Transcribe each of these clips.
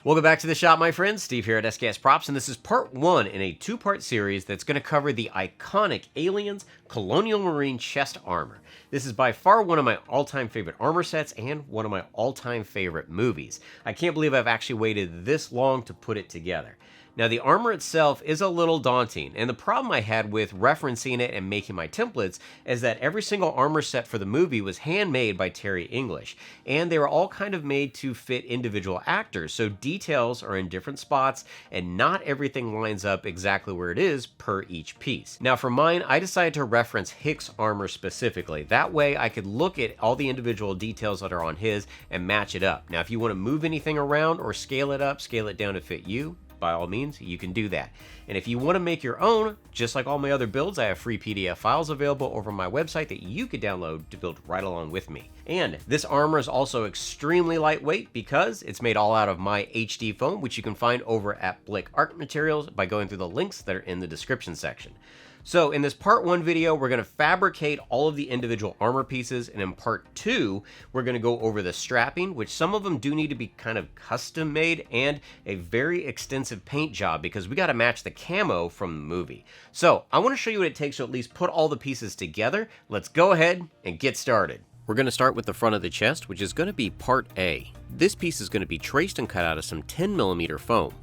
Welcome back to the shop, my friends. Steve here at SKS Props, and this is part 1 in a 2-part series that's going to cover the iconic Aliens Colonial Marine chest armor. This is by far one of my all-time favorite armor sets and one of my all-time favorite movies. I can't believe I've actually waited this long to put it together. Now, the armor itself is a little daunting, and the problem I had with referencing it and making my templates is that every single armor set for the movie was handmade by Terry English, and they were all kind of made to fit individual actors, so details are in different spots, and not everything lines up exactly where it is per each piece. Now, for mine, I decided to reference Hicks' armor specifically. That way, I could look at all the individual details that are on his and match it up. Now, if you want to move anything around or scale it up, scale it down to fit you, by all means, you can do that. And if you want to make your own, just like all my other builds, I have free PDF files available over my website that you could download to build right along with me. And this armor is also extremely lightweight because it's made all out of my HD foam, which you can find over at Blick Art Materials by going through the links that are in the description section. So in this part 1 video, we're going to fabricate all of the individual armor pieces, and in part 2, we're going to go over the strapping, which some of them do need to be kind of custom made, and a very extensive paint job because we got to match the camo from the movie. So I want to show you what it takes to at least put all the pieces together. Let's go ahead and get started. We're going to start with the front of the chest, which is going to be part A. This piece is going to be traced and cut out of some 10mm foam.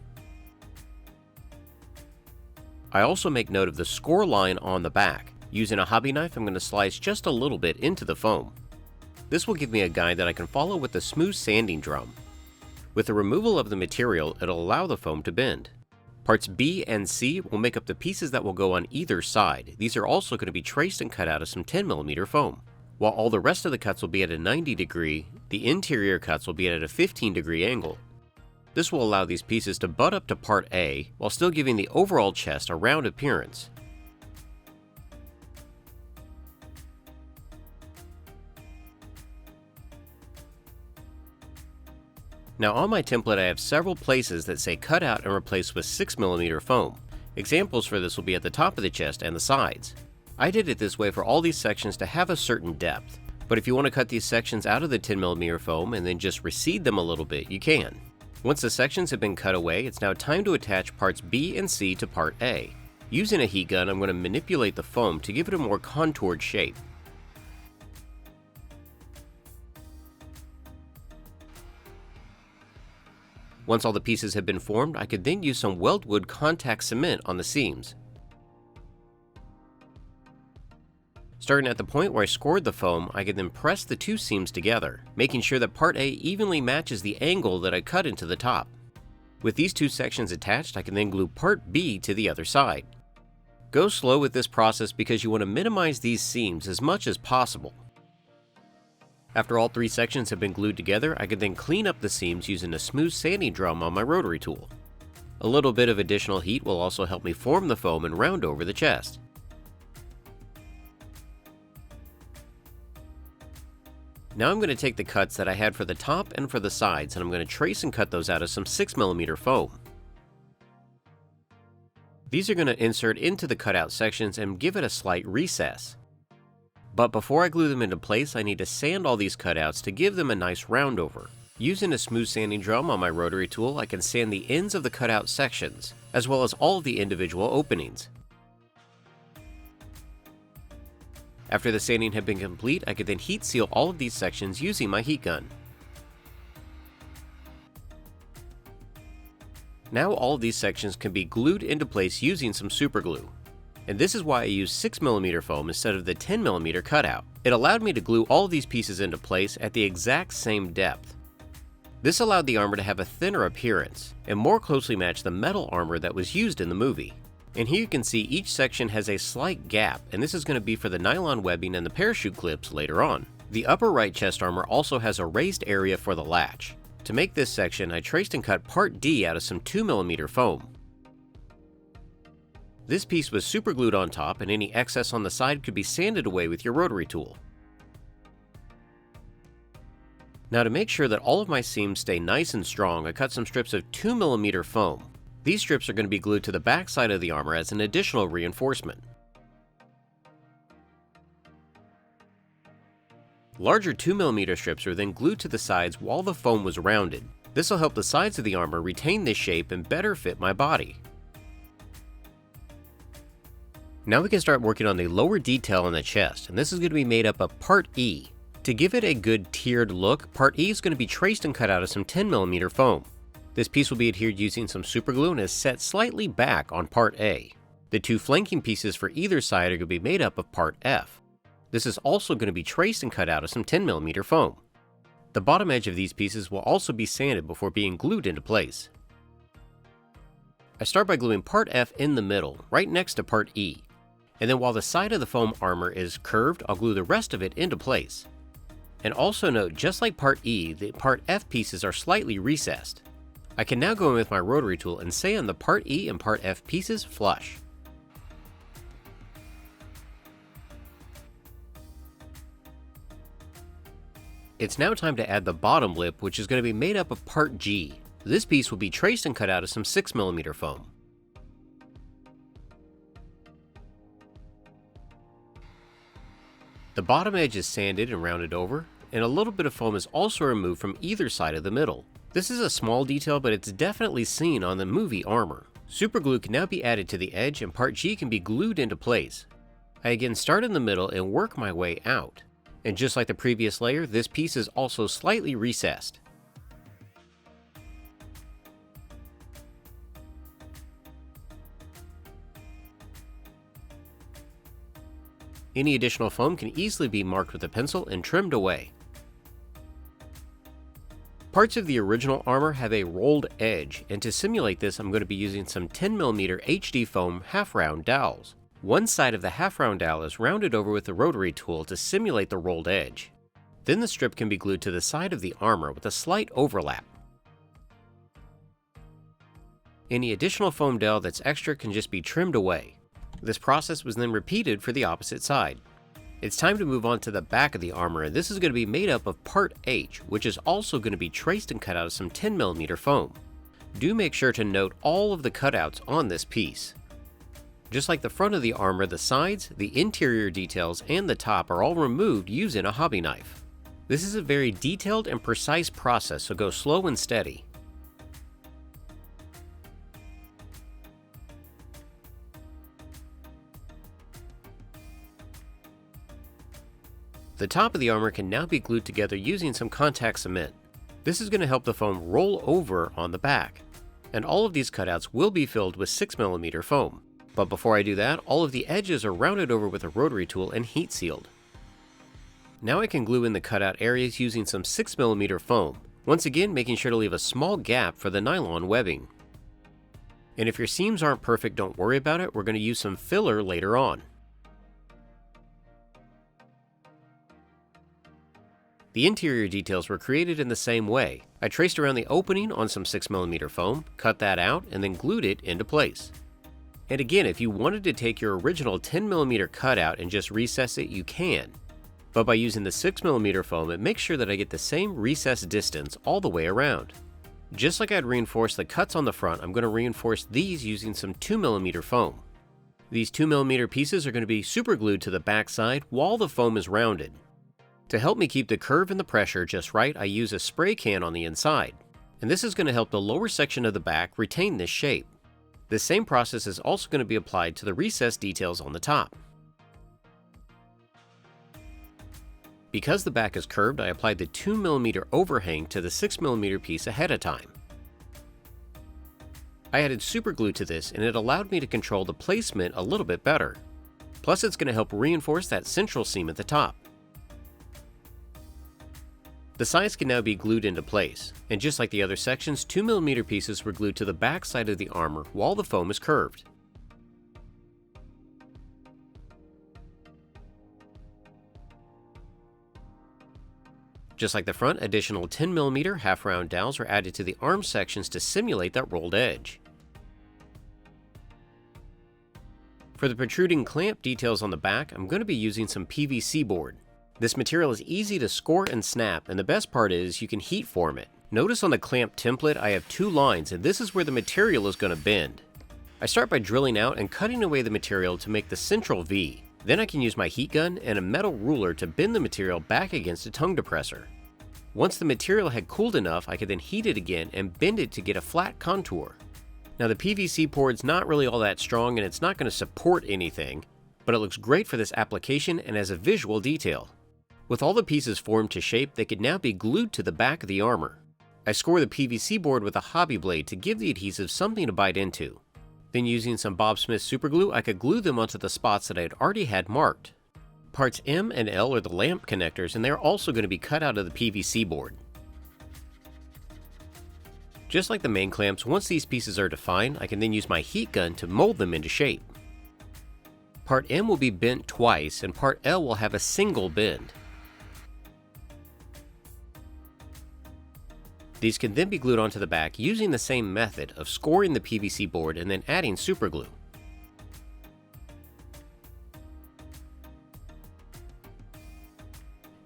I also make note of the score line on the back. Using a hobby knife, I'm going to slice just a little bit into the foam. This will give me a guide that I can follow with a smooth sanding drum. With the removal of the material, it'll allow the foam to bend. Parts B and C will make up the pieces that will go on either side. These are also going to be traced and cut out of some 10mm foam. While all the rest of the cuts will be at a 90 degree, the interior cuts will be at a 15-degree angle. This will allow these pieces to butt up to part A while still giving the overall chest a round appearance. Now on my template, I have several places that say cut out and replace with 6mm foam. Examples for this will be at the top of the chest and the sides. I did it this way for all these sections to have a certain depth, but if you want to cut these sections out of the 10mm foam and then just recede them a little bit, you can. Once the sections have been cut away, it's now time to attach parts B and C to part A. Using a heat gun, I'm going to manipulate the foam to give it a more contoured shape. Once all the pieces have been formed, I could then use some weldwood contact cement on the seams. Starting at the point where I scored the foam, I can then press the two seams together, making sure that part A evenly matches the angle that I cut into the top. With these two sections attached, I can then glue part B to the other side. Go slow with this process because you want to minimize these seams as much as possible. After all 3 sections have been glued together, I can then clean up the seams using a smooth sanding drum on my rotary tool. A little bit of additional heat will also help me form the foam and round over the chest. Now I'm going to take the cuts that I had for the top and for the sides, and I'm going to trace and cut those out of some 6mm foam. These are going to insert into the cutout sections and give it a slight recess. But before I glue them into place, I need to sand all these cutouts to give them a nice round over. Using a smooth sanding drum on my rotary tool, I can sand the ends of the cutout sections, as well as all of the individual openings. After the sanding had been complete, I could then heat seal all of these sections using my heat gun. Now all of these sections can be glued into place using some super glue. And this is why I used 6mm foam instead of the 10mm cutout. It allowed me to glue all of these pieces into place at the exact same depth. This allowed the armor to have a thinner appearance and more closely match the metal armor that was used in the movie. And here you can see each section has a slight gap, and this is going to be for the nylon webbing and the parachute clips later on. The upper right chest armor also has a raised area for the latch. To make this section, I traced and cut part D out of some 2mm foam. This piece was super glued on top, and any excess on the side could be sanded away with your rotary tool. Now to make sure that all of my seams stay nice and strong, I cut some strips of 2mm foam. These strips are going to be glued to the back side of the armor as an additional reinforcement. Larger 2mm strips are then glued to the sides while the foam was rounded. This will help the sides of the armor retain this shape and better fit my body. Now we can start working on the lower detail on the chest, and this is going to be made up of Part E. To give it a good tiered look, Part E is going to be traced and cut out of some 10mm foam. This piece will be adhered using some super glue and is set slightly back on Part A. The two flanking pieces for either side are going to be made up of Part F. This is also going to be traced and cut out of some 10mm foam. The bottom edge of these pieces will also be sanded before being glued into place. I start by gluing Part F in the middle, right next to Part E. And then while the side of the foam armor is curved, I'll glue the rest of it into place. And also note, just like Part E, the Part F pieces are slightly recessed. I can now go in with my rotary tool and sand the Part E and Part F pieces flush. It's now time to add the bottom lip, which is going to be made up of Part G. This piece will be traced and cut out of some 6mm foam. The bottom edge is sanded and rounded over, and a little bit of foam is also removed from either side of the middle. This is a small detail, but it's definitely seen on the movie armor. Super glue can now be added to the edge and Part G can be glued into place. I again start in the middle and work my way out. And just like the previous layer, this piece is also slightly recessed. Any additional foam can easily be marked with a pencil and trimmed away. Parts of the original armor have a rolled edge, and to simulate this I'm going to be using some 10mm HD foam half-round dowels. One side of the half-round dowel is rounded over with the rotary tool to simulate the rolled edge. Then the strip can be glued to the side of the armor with a slight overlap. Any additional foam dowel that's extra can just be trimmed away. This process was then repeated for the opposite side. It's time to move on to the back of the armor, and this is going to be made up of Part H, which is also going to be traced and cut out of some 10mm foam. Do make sure to note all of the cutouts on this piece. Just like the front of the armor, the sides, the interior details, and the top are all removed using a hobby knife. This is a very detailed and precise process, so go slow and steady. The top of the armor can now be glued together using some contact cement. This is going to help the foam roll over on the back. And all of these cutouts will be filled with 6mm foam. But before I do that, all of the edges are rounded over with a rotary tool and heat sealed. Now I can glue in the cutout areas using some 6mm foam, once again making sure to leave a small gap for the nylon webbing. And if your seams aren't perfect, don't worry about it, we're going to use some filler later on. The interior details were created in the same way. I traced around the opening on some 6mm foam, cut that out, and then glued it into place. And again, if you wanted to take your original 10mm cutout and just recess it, you can. But by using the 6mm foam, it makes sure that I get the same recess distance all the way around. Just like I'd reinforce the cuts on the front, I'm going to reinforce these using some 2mm foam. These 2mm pieces are going to be super glued to the back side while the foam is rounded. To help me keep the curve and the pressure just right, I use a spray can on the inside. And this is going to help the lower section of the back retain this shape. The same process is also going to be applied to the recessed details on the top. Because the back is curved, I applied the 2mm overhang to the 6mm piece ahead of time. I added super glue to this and it allowed me to control the placement a little bit better. Plus it's going to help reinforce that central seam at the top. The sides can now be glued into place, and just like the other sections, 2mm pieces were glued to the back side of the armor while the foam is curved. Just like the front, additional 10mm half-round dowels are added to the arm sections to simulate that rolled edge. For the protruding clamp details on the back, I'm going to be using some PVC board. This material is easy to score and snap, and the best part is you can heat form it. Notice on the clamp template I have two lines, and this is where the material is going to bend. I start by drilling out and cutting away the material to make the central V. Then I can use my heat gun and a metal ruler to bend the material back against a tongue depressor. Once the material had cooled enough, I could then heat it again and bend it to get a flat contour. Now the PVC board's not really all that strong and it's not going to support anything, but it looks great for this application and as a visual detail. With all the pieces formed to shape, they could now be glued to the back of the armor. I score the PVC board with a hobby blade to give the adhesive something to bite into. Then using some Bob Smith superglue, I could glue them onto the spots that I had already had marked. Parts M and L are the lamp connectors, and they're also going to be cut out of the PVC board. Just like the main clamps, once these pieces are defined, I can then use my heat gun to mold them into shape. Part M will be bent twice, and part L will have a single bend. These can then be glued onto the back using the same method of scoring the PVC board and then adding superglue.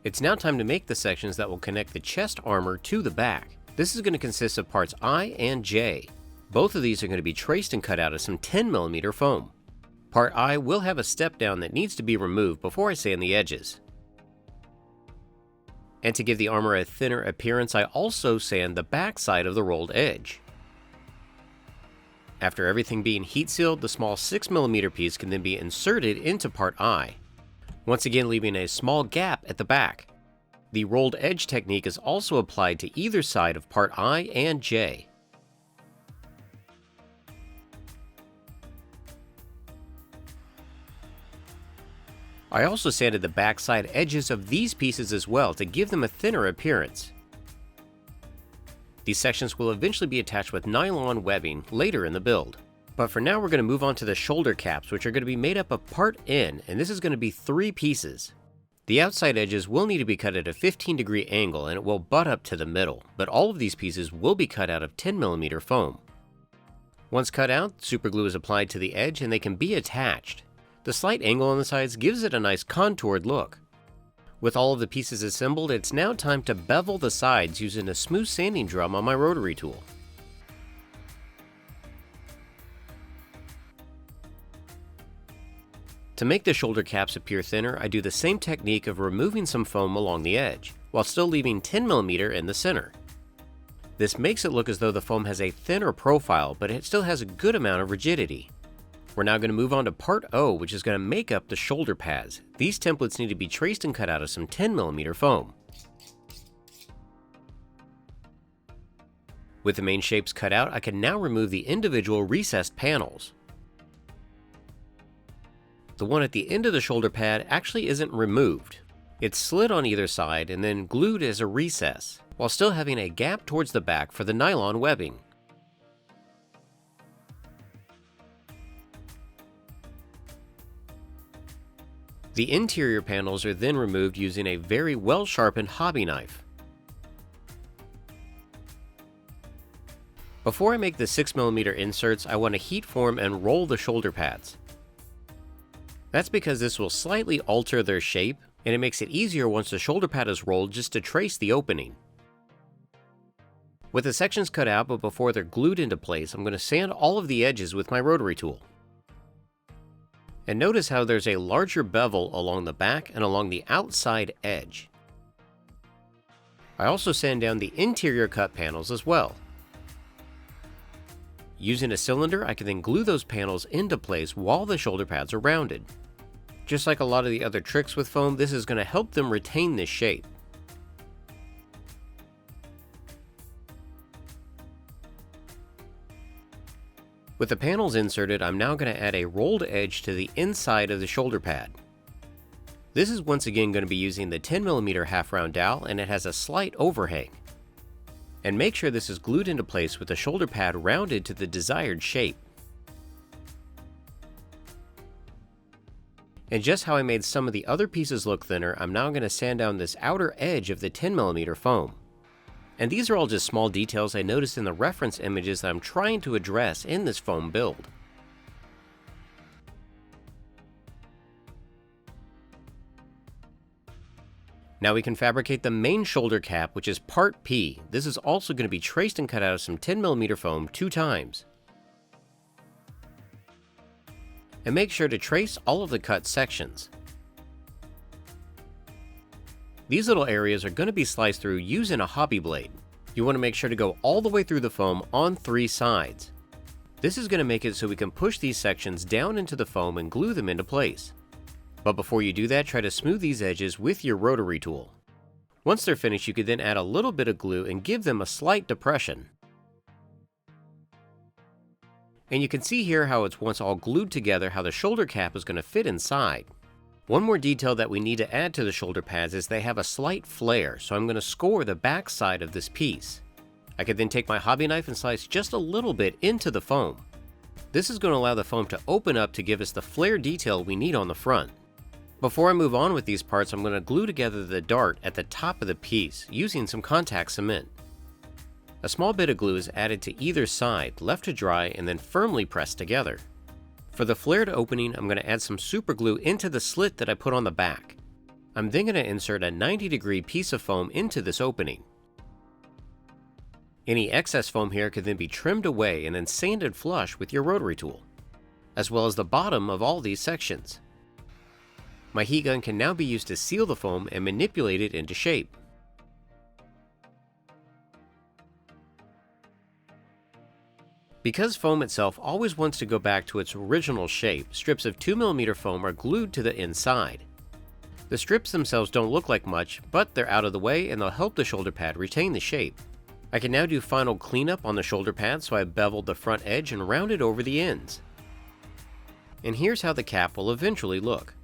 It's now time to make the sections that will connect the chest armor to the back. This is going to consist of parts I and J. Both of these are going to be traced and cut out of some 10mm foam. Part I will have a step down that needs to be removed before I sand the edges. And to give the armor a thinner appearance, I also sand the back side of the rolled edge. After everything being heat sealed, the small 6mm piece can then be inserted into part I, once again leaving a small gap at the back. The rolled edge technique is also applied to either side of part I and J. I also sanded the backside edges of these pieces as well to give them a thinner appearance. These sections will eventually be attached with nylon webbing later in the build. But for now we're going to move on to the shoulder caps, which are going to be made up of part N, and this is going to be 3 pieces. The outside edges will need to be cut at a 15-degree angle and it will butt up to the middle, but all of these pieces will be cut out of 10mm foam. Once cut out, superglue is applied to the edge and they can be attached. The slight angle on the sides gives it a nice contoured look. With all of the pieces assembled, it's now time to bevel the sides using a smooth sanding drum on my rotary tool. To make the shoulder caps appear thinner, I do the same technique of removing some foam along the edge, while still leaving 10mm in the center. This makes it look as though the foam has a thinner profile, but it still has a good amount of rigidity. We're now going to move on to part O, which is going to make up the shoulder pads. These templates need to be traced and cut out of some 10mm foam. With the main shapes cut out, I can now remove the individual recessed panels. The one at the end of the shoulder pad actually isn't removed. It's slid on either side and then glued as a recess, while still having a gap towards the back for the nylon webbing. The interior panels are then removed using a very well-sharpened hobby knife. Before I make the 6mm inserts, I want to heat form and roll the shoulder pads. That's because this will slightly alter their shape, and it makes it easier once the shoulder pad is rolled just to trace the opening. With the sections cut out but before they're glued into place, I'm going to sand all of the edges with my rotary tool. And notice how there's a larger bevel along the back and along the outside edge. I also sand down the interior cut panels as well. Using a cylinder, I can then glue those panels into place while the shoulder pads are rounded. Just like a lot of the other tricks with foam, this is going to help them retain this shape. With the panels inserted, I'm now going to add a rolled edge to the inside of the shoulder pad. This is once again going to be using the 10mm half round dowel, and it has a slight overhang. And make sure this is glued into place with the shoulder pad rounded to the desired shape. And just how I made some of the other pieces look thinner, I'm now going to sand down this outer edge of the 10mm foam. And these are all just small details I noticed in the reference images that I'm trying to address in this foam build. Now we can fabricate the main shoulder cap, which is part P. This is also going to be traced and cut out of some 10mm foam 2 times. And make sure to trace all of the cut sections. These little areas are going to be sliced through using a hobby blade. You want to make sure to go all the way through the foam on 3 sides. This is going to make it so we can push these sections down into the foam and glue them into place. But before you do that, try to smooth these edges with your rotary tool. Once they're finished, you could then add a little bit of glue and give them a slight depression. And you can see here how it's once all glued together how the shoulder cap is going to fit inside. One more detail that we need to add to the shoulder pads is they have a slight flare, so I'm going to score the back side of this piece. I could then take my hobby knife and slice just a little bit into the foam. This is going to allow the foam to open up to give us the flare detail we need on the front. Before I move on with these parts, I'm going to glue together the dart at the top of the piece using some contact cement. A small bit of glue is added to either side, left to dry, and then firmly pressed together. For the flared opening, I'm going to add some super glue into the slit that I put on the back. I'm then going to insert a 90-degree piece of foam into this opening. Any excess foam here could then be trimmed away and then sanded flush with your rotary tool, as well as the bottom of all these sections. My heat gun can now be used to seal the foam and manipulate it into shape. Because foam itself always wants to go back to its original shape, strips of 2mm foam are glued to the inside. The strips themselves don't look like much, but they're out of the way and they'll help the shoulder pad retain the shape. I can now do final cleanup on the shoulder pad, so I beveled the front edge and rounded over the ends. And here's how the cap will eventually look.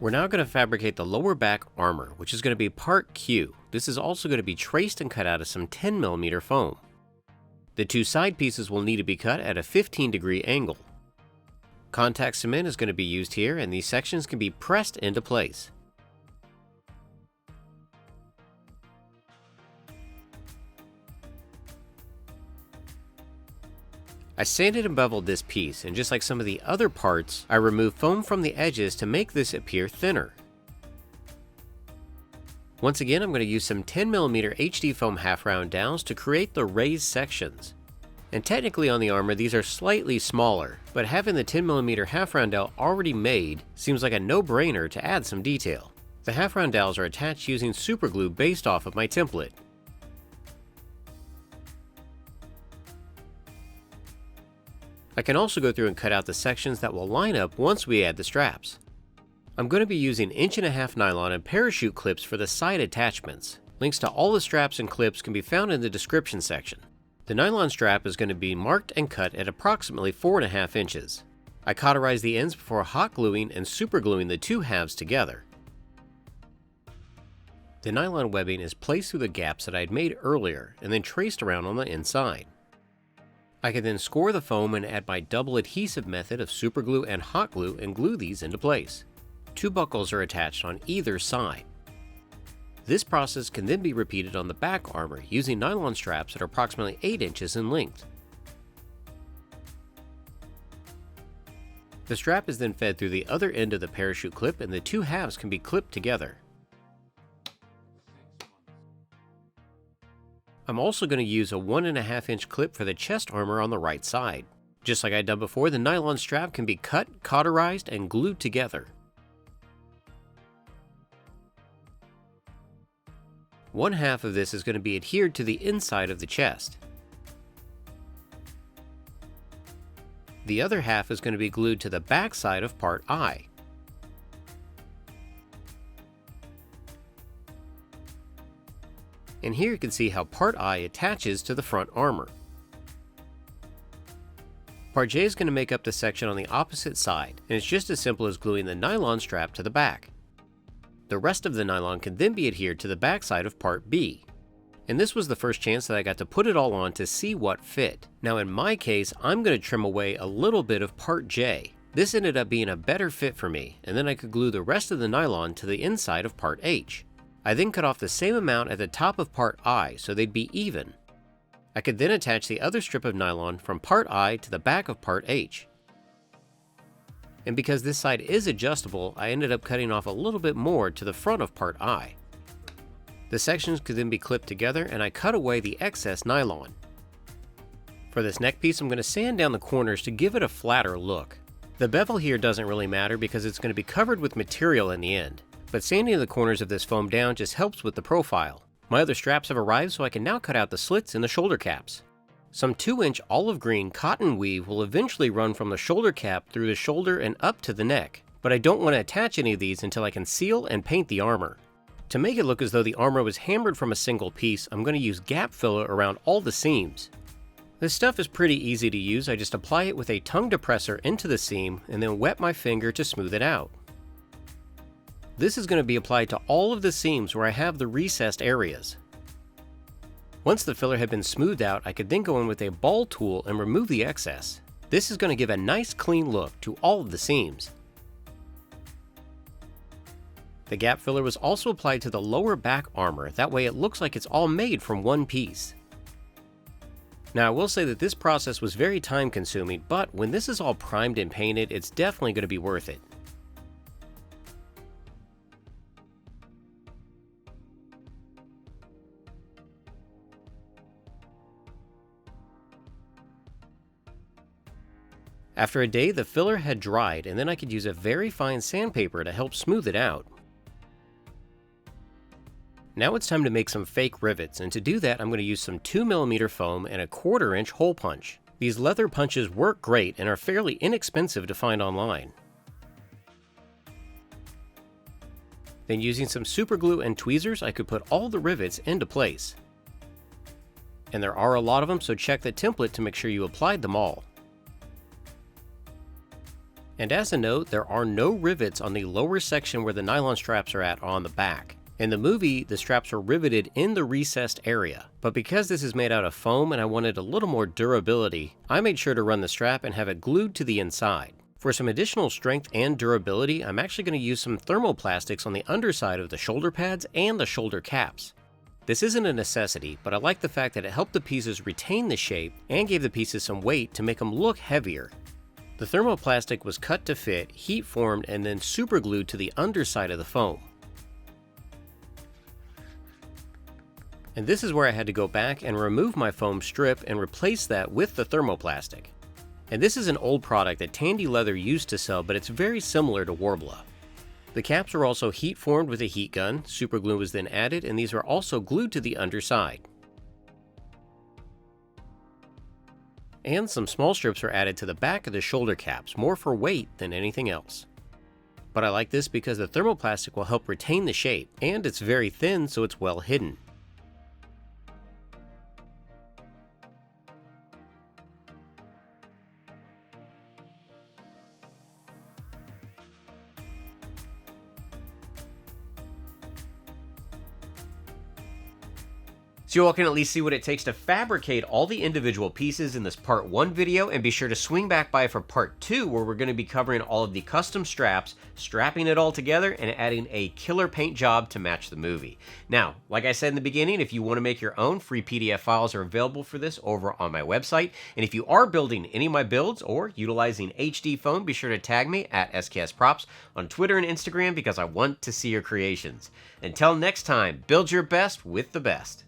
We're now going to fabricate the lower back armor, which is going to be part Q. This is also going to be traced and cut out of some 10mm foam. The 2 side pieces will need to be cut at a 15-degree angle. Contact cement is going to be used here, and these sections can be pressed into place. I sanded and beveled this piece, and just like some of the other parts, I removed foam from the edges to make this appear thinner. Once again, I'm going to use some 10mm HD foam half-round dowels to create the raised sections. And technically on the armor, these are slightly smaller, but having the 10mm half-round dowel already made seems like a no-brainer to add some detail. The half-round dowels are attached using super glue based off of my template. I can also go through and cut out the sections that will line up once we add the straps. I'm going to be using 1.5" nylon and parachute clips for the side attachments. Links to all the straps and clips can be found in the description section. The nylon strap is going to be marked and cut at approximately 4.5 inches. I cauterized the ends before hot gluing and super gluing the 2 halves together. The nylon webbing is placed through the gaps that I had made earlier and then traced around on the inside. I can then score the foam and add my double adhesive method of super glue and hot glue and glue these into place. 2 buckles are attached on either side. This process can then be repeated on the back armor using nylon straps that are approximately 8 inches in length. The strap is then fed through the other end of the parachute clip and the 2 halves can be clipped together. I'm also going to use a 1.5 inch clip for the chest armor on the right side. Just like I'd done before, the nylon strap can be cut, cauterized, and glued together. One half of this is going to be adhered to the inside of the chest. The other half is going to be glued to the back side of part I. And here you can see how part I attaches to the front armor. Part J is going to make up the section on the opposite side, and it's just as simple as gluing the nylon strap to the back. The rest of the nylon can then be adhered to the back side of part B. And this was the first chance that I got to put it all on to see what fit. Now in my case, I'm going to trim away a little bit of part J. This ended up being a better fit for me, and then I could glue the rest of the nylon to the inside of part H. I then cut off the same amount at the top of part I so they'd be even. I could then attach the other strip of nylon from part I to the back of part H. And because this side is adjustable, I ended up cutting off a little bit more to the front of part I. The sections could then be clipped together and I cut away the excess nylon. For this neck piece, I'm going to sand down the corners to give it a flatter look. The bevel here doesn't really matter because it's going to be covered with material in the end. but sanding the corners of this foam down just helps with the profile. My other straps have arrived, so I can now cut out the slits in the shoulder caps. Some 2-inch olive green cotton weave will eventually run from the shoulder cap through the shoulder and up to the neck, but I don't want to attach any of these until I can seal and paint the armor. To make it look as though the armor was hammered from a single piece, I'm going to use gap filler around all the seams. This stuff is pretty easy to use. I just apply it with a tongue depressor into the seam and then wet my finger to smooth it out. This is going to be applied to all of the seams where I have the recessed areas. Once the filler had been smoothed out, I could then go in with a ball tool and remove the excess. This is going to give a nice clean look to all of the seams. The gap filler was also applied to the lower back armor, that way it looks like it's all made from one piece. Now I will say that this process was very time consuming, but when this is all primed and painted, it's definitely going to be worth it. After a day, the filler had dried, and then I could use a very fine sandpaper to help smooth it out. Now it's time to make some fake rivets, and to do that I'm going to use some 2mm foam and a 1/4 inch hole punch. These leather punches work great and are fairly inexpensive to find online. Then using some super glue and tweezers, I could put all the rivets into place. And there are a lot of them, so check the template to make sure you applied them all. And as a note, there are no rivets on the lower section where the nylon straps are at on the back. In the movie, the straps are riveted in the recessed area, but because this is made out of foam and I wanted a little more durability, I made sure to run the strap and have it glued to the inside. For some additional strength and durability, I'm actually going to use some thermoplastics on the underside of the shoulder pads and the shoulder caps. This isn't a necessity, but I like the fact that it helped the pieces retain the shape and gave the pieces some weight to make them look heavier. The thermoplastic was cut to fit, heat formed, and then super glued to the underside of the foam. And this is where I had to go back and remove my foam strip and replace that with the thermoplastic. And this is an old product that Tandy Leather used to sell, but it's very similar to Warbler. The caps are also heat formed with a heat gun, super glue was then added, and these are also glued to the underside. And some small strips are added to the back of the shoulder caps, more for weight than anything else. But I like this because the thermoplastic will help retain the shape, and it's very thin so it's well hidden. So you all can at least see what it takes to fabricate all the individual pieces in this part 1 video, and be sure to swing back by for part 2, where we're going to be covering all of the custom straps, strapping it all together, and adding a killer paint job to match the movie. Now, like I said in the beginning, if you want to make your own, free PDF files are available for this over on my website, and if you are building any of my builds or utilizing HD foam, be sure to tag me at SKS Props on Twitter and Instagram because I want to see your creations. Until next time, build your best with the best.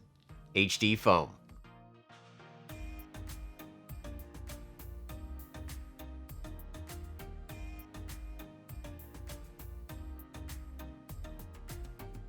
HD Foam.